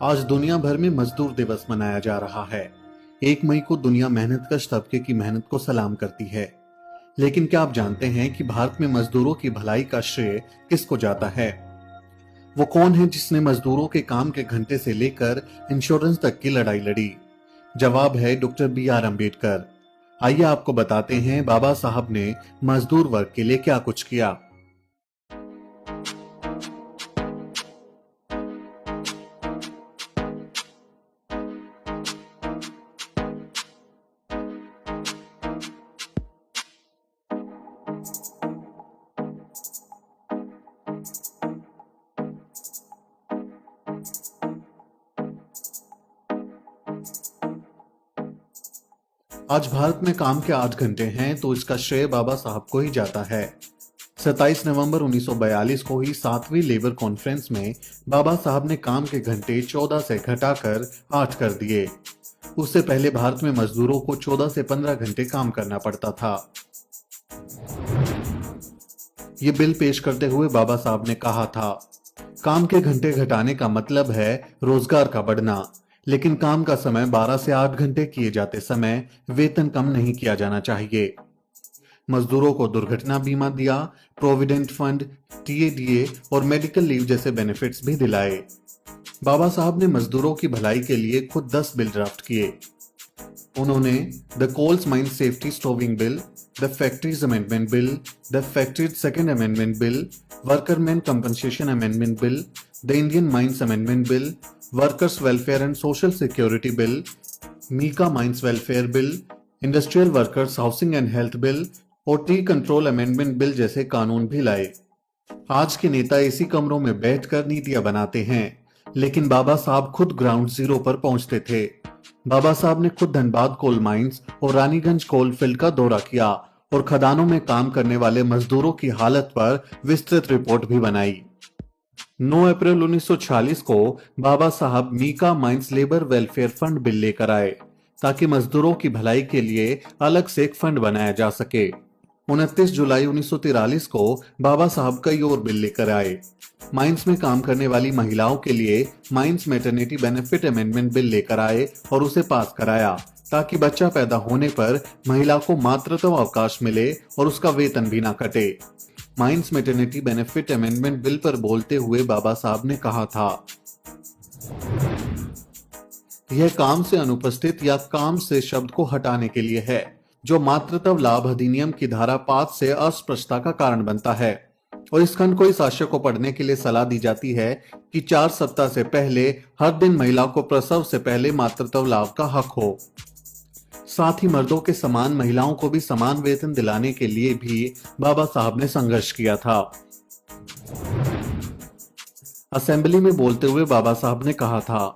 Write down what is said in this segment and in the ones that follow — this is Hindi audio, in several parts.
आज दुनिया भर में मजदूर दिवस मनाया जा रहा है। 1 मई को दुनिया मेहनतकश तबके की मेहनत को सलाम करती है। लेकिन क्या आप जानते हैं कि भारत में मजदूरों की भलाई का श्रेय किसको जाता है? वो कौन है जिसने मजदूरों के काम के घंटे से लेकर इंश्योरेंस तक की लड़ाई लड़ी? जवाब है डॉक्टर B.R. अम्बेडकर। आइए आपको बताते हैं बाबा साहब ने मजदूर वर्ग के लिए क्या कुछ किया। आज भारत में काम के 8 घंटे हैं तो इसका श्रेय बाबा साहब को ही जाता है। 27 नवंबर 1942 को ही 7वीं लेबर कॉन्फ्रेंस में बाबा साहब ने काम के घंटे 14 से घटाकर 8 कर दिए। उससे पहले भारत में मजदूरों को 14 से 15 घंटे काम करना पड़ता था। ये बिल पेश करते हुए बाबा साहब ने कहा था, काम के घंटे घटाने का मतलब है रोजगार का बढ़ना, लेकिन काम का समय 12 से 8 घंटे किए जाते समय वेतन कम नहीं किया जाना चाहिए। मजदूरों को दुर्घटना बीमा दिया, प्रोविडेंट फंड, TADA और मेडिकल लीव जैसे बेनिफिट्स भी दिलाए। बाबा साहब ने मजदूरों की भलाई के लिए खुद 10 बिल ड्राफ्ट किए। उन्होंने the coals mine safety stowing bill, the factories amendment bill, the factories second amendment bill, workmen's compensation amendment bill, the Indian mines amendment bill, workers welfare and social security bill, mica mines welfare bill, industrial workers housing and health bill और ट्री कंट्रोल अमेंडमेंट बिल जैसे कानून भी लाए। आज के नेता इसी कमरों में बैठकर नीतियां बनाते हैं, लेकिन बाबा साहब खुद ग्राउंड जीरो पर पहुंचते थे। बाबा साहब ने खुद धनबाद कोल माइंस और रानीगंज कोल फील्ड का दौरा किया और खदानों में काम करने वाले मजदूरों की हालत पर विस्तृत रिपोर्ट भी बनाई। 9 अप्रैल 1946 को Baba Saheb mica mines labour welfare fund bill लेकर आए ताकि मजदूरों की भलाई के लिए अलग से एक फंड बनाया जा सके। 29 जुलाई 1943 को बाबा साहब कई और बिल लेकर आए। माइंस में काम करने वाली महिलाओं के लिए mines maternity benefit amendment bill लेकर आए और उसे पास कराया ताकि बच्चा पैदा होने पर महिला को मातृत्व अवकाश मिले और उसका वेतन भी ना कटे। Mines maternity benefit amendment bill पर बोलते हुए बाबा साहब ने कहा था, यह काम से अनुपस्थित या काम से शब्द को हटाने के लिए है, जो मातृत्व लाभ अधिनियम की धारा 5 से अस्पष्टता का कारण बनता है। और इस खंड को इस आशय को पढ़ने के लिए सलाह दी जाती है कि 4 सप्ताह से पहले हर दिन महिला को प्रसव से पहले मातृत्व लाभ का हक हो। साथ ही मर्दों के समान महिलाओं को भी समान वेतन दिलाने के लिए भी बाबा साहब ने संघर्ष किया था। असेंबली में बोलते हुए बाबा साहब ने कहा था,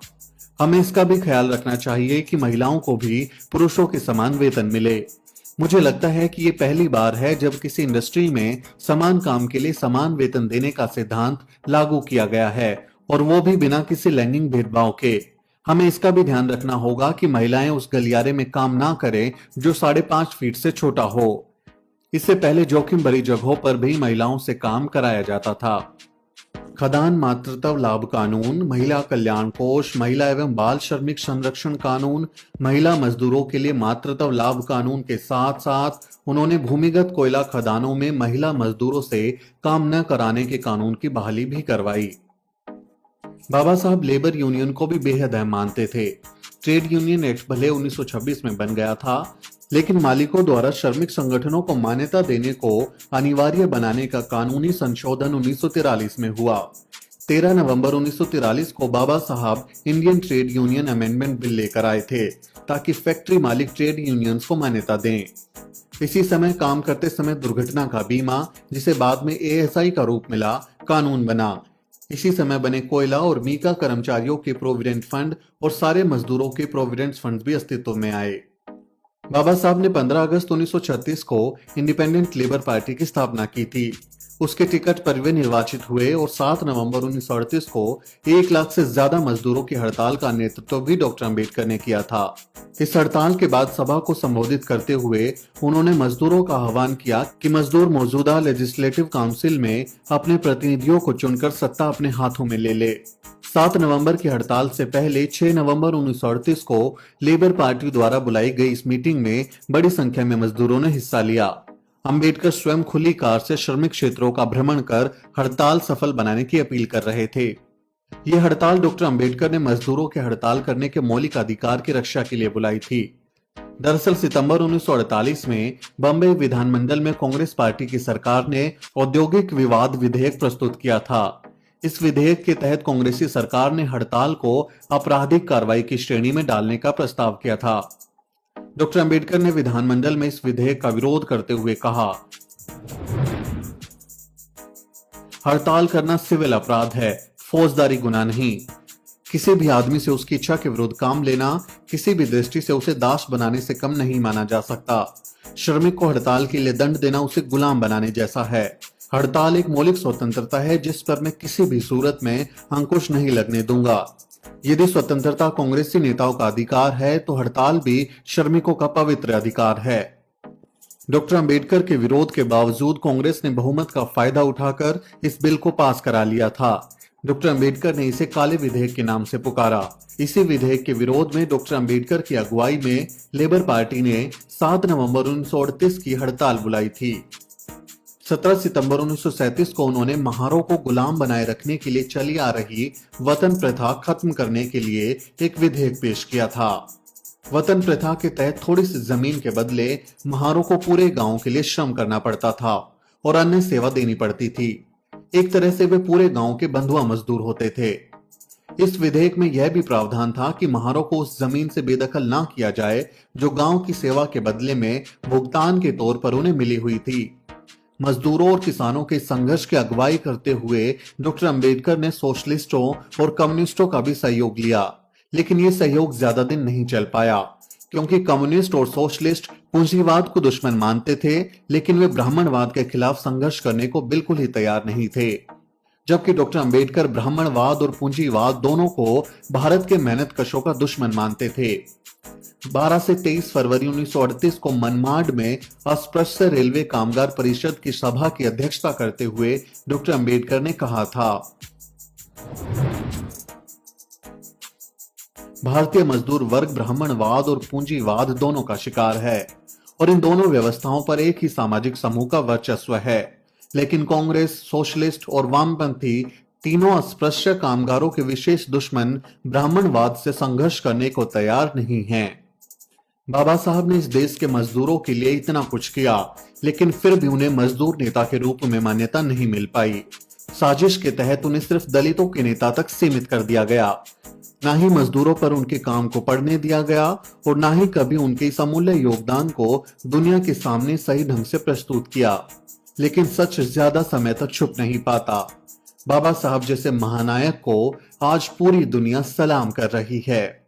हमें इसका भी ख्याल रखना चाहिए कि महिलाओं को भी पुरुषों के समान वेतन मिले। मुझे लगता है कि ये पहली बार है जब किसी इंडस्ट्री में समान काम के लिए समान वेतन देने का सिद्धांत लागू किया गया है, और वो भी बिना किसी लैंगिक भेदभाव के। हमें इसका भी ध्यान रखना होगा कि महिलाएं उस गलियारे में काम ना करें जो 5.5 फीट से छोटा हो। इससे पहले जोखिम भरी जगहों पर भी महिलाओं से काम कराया जाता था। खदान मातृत्व लाभ कानून, महिला कल्याण कोष, महिला एवं बाल श्रमिक संरक्षण कानून, महिला मजदूरों के लिए मातृत्व लाभ कानून के साथ साथ उन्होंने भूमिगत कोयला खदानों में महिला मजदूरों से काम न कराने के कानून की बहाली भी करवाई। बाबा साहब लेबर यूनियन को भी बेहद अहम मानते थे। ट्रेड यूनियन एक्ट भले 1926 में बन गया था, लेकिन मालिकों द्वारा श्रमिक संगठनों को मान्यता देने को अनिवार्य बनाने का कानूनी संशोधन 1943 में हुआ। 13 नवंबर 1943 को बाबा साहब Indian trade union amendment bill लेकर आए थे ताकि फैक्ट्री मालिक ट्रेड यूनियंस को मान्यता दें। इसी समय काम करते समय दुर्घटना का बीमा, जिसे बाद में ASI का रूप मिला, कानून बना। इसी समय बने कोयला और मीका कर्मचारियों के प्रोविडेंट फंड और सारे मजदूरों के प्रोविडेंट फंड भी अस्तित्व में आए। बाबा साहब ने 15 अगस्त 1936 को इंडिपेंडेंट लेबर पार्टी की स्थापना की थी। उसके टिकट पर वे निर्वाचित हुए और 7 नवंबर 1938 को 1 लाख से ज्यादा मजदूरों की हड़ताल का नेतृत्व भी डॉक्टर अंबेडकर ने किया था। इस हड़ताल के बाद सभा को संबोधित करते हुए उन्होंने मजदूरों का आह्वान किया कि मजदूर मौजूदा लेजिस्लेटिव काउंसिल में अपने प्रतिनिधियों को चुनकर सत्ता अपने हाथों में ले 7 नवंबर की हड़ताल से पहले 6 नवंबर 1938 को लेबर पार्टी द्वारा बुलाई गई इस मीटिंग में बड़ी संख्या में मजदूरों ने हिस्सा लिया। अंबेडकर स्वयं खुली कार से श्रमिक क्षेत्रों का भ्रमण कर हड़ताल सफल बनाने की अपील कर रहे थे। यह हड़ताल डॉक्टर अंबेडकर ने मजदूरों के हड़ताल करने के मौलिक अधिकार की रक्षा के लिए बुलाई थी। दरअसल सितंबर 1948 में बॉम्बे विधानमंडल में कांग्रेस पार्टी की सरकार ने औद्योगिक विवाद विधेयक प्रस्तुत किया था। इस विधेयक के तहत कांग्रेसी सरकार ने हड़ताल को आपराधिक कार्रवाई की श्रेणी में डालने का प्रस्ताव किया था। डॉक्टर अंबेडकर ने विधानमंडल में इस विधेयक का विरोध करते हुए कहा, हड़ताल करना सिविल अपराध है, फौजदारी गुनाह नहीं। किसी भी आदमी से उसकी इच्छा के विरुद्ध काम लेना किसी भी दृष्टि से उसे दास बनाने से कम नहीं माना जा सकता। श्रमिक को हड़ताल के लिए दंड देना उसे गुलाम बनाने जैसा है। हड़ताल एक मौलिक स्वतंत्रता है जिस पर मैं किसी भी सूरत में अंकुश नहीं लगने दूंगा। यदि स्वतंत्रता कांग्रेसी नेताओं का अधिकार है तो हड़ताल भी श्रमिकों का पवित्र अधिकार है। डॉक्टर अंबेडकर के विरोध के बावजूद कांग्रेस ने बहुमत का फायदा उठाकर इस बिल को पास करा लिया था। डॉक्टर अंबेडकर ने इसे काले विधेयक के नाम से पुकारा। इसी विधेयक के विरोध में डॉक्टर अंबेडकर की अगुवाई में लेबर पार्टी ने 7 नवंबर 1938 की हड़ताल बुलाई थी। 17 सितंबर 1937 को उन्होंने महारों को गुलाम बनाए रखने के लिए चली आ रही वतन प्रथा खत्म करने के लिए एक विधेयक पेश किया था। वतन प्रथा के तहत थोड़ी सी जमीन के बदले महारों को पूरे गांव के लिए श्रम करना पड़ता था और अन्य सेवा देनी पड़ती थी। एक तरह से वे पूरे गांव के बंधुआ मजदूर होते थे। इस विधेयक में यह भी प्रावधान था कि महारों को उस जमीन से बेदखल ना किया जाए जो गांव की सेवा के बदले में भुगतान के तौर पर उन्हें मिली हुई थी। मजदूरों और किसानों के संघर्ष की अगुवाई करते हुए डॉक्टर अंबेडकर ने सोशलिस्टों और कम्युनिस्टों का भी सहयोग लिया, लेकिन ये सहयोग ज्यादा दिन नहीं चल पाया क्योंकि कम्युनिस्ट और सोशलिस्ट पूंजीवाद को दुश्मन मानते थे, लेकिन वे ब्राह्मणवाद के खिलाफ संघर्ष करने को बिल्कुल ही तैयार नहीं थे। जबकि डॉक्टर अंबेडकर ब्राह्मणवाद और पूंजीवाद दोनों को भारत के मेहनतकशों का दुश्मन मानते थे। 12 से 23 फरवरी 1938 को मनमाड में अस्पृश्य रेलवे कामगार परिषद की सभा की अध्यक्षता करते हुए डॉक्टर अंबेडकर ने कहा था, भारतीय मजदूर वर्ग ब्राह्मणवाद और पूंजीवाद दोनों का शिकार है और इन दोनों व्यवस्थाओं पर एक ही सामाजिक समूह का वर्चस्व है, लेकिन कांग्रेस, सोशलिस्ट और वामपंथी तीनों अस्पृश्य कामगारों के विशेष दुश्मन ब्राह्मणवाद से संघर्ष करने को तैयार नहीं हैं। बाबा साहब ने इस देश के मजदूरों के लिए इतना कुछ किया, लेकिन फिर भी उन्हें मजदूर नेता के रूप में मान्यता नहीं मिल पाई। साजिश के तहत उन्हें सिर्फ दलितों के नेता तक सीमित कर दिया गया। ना ही मजदूरों पर उनके काम को पढ़ने दिया गया और ना ही कभी उनके इस अमूल्य योगदान को दुनिया के सामने सही ढंग से प्रस्तुत किया। लेकिन सच ज्यादा समय तक छुप नहीं पाता। बाबा साहब जैसे महानायक को आज पूरी दुनिया सलाम कर रही है।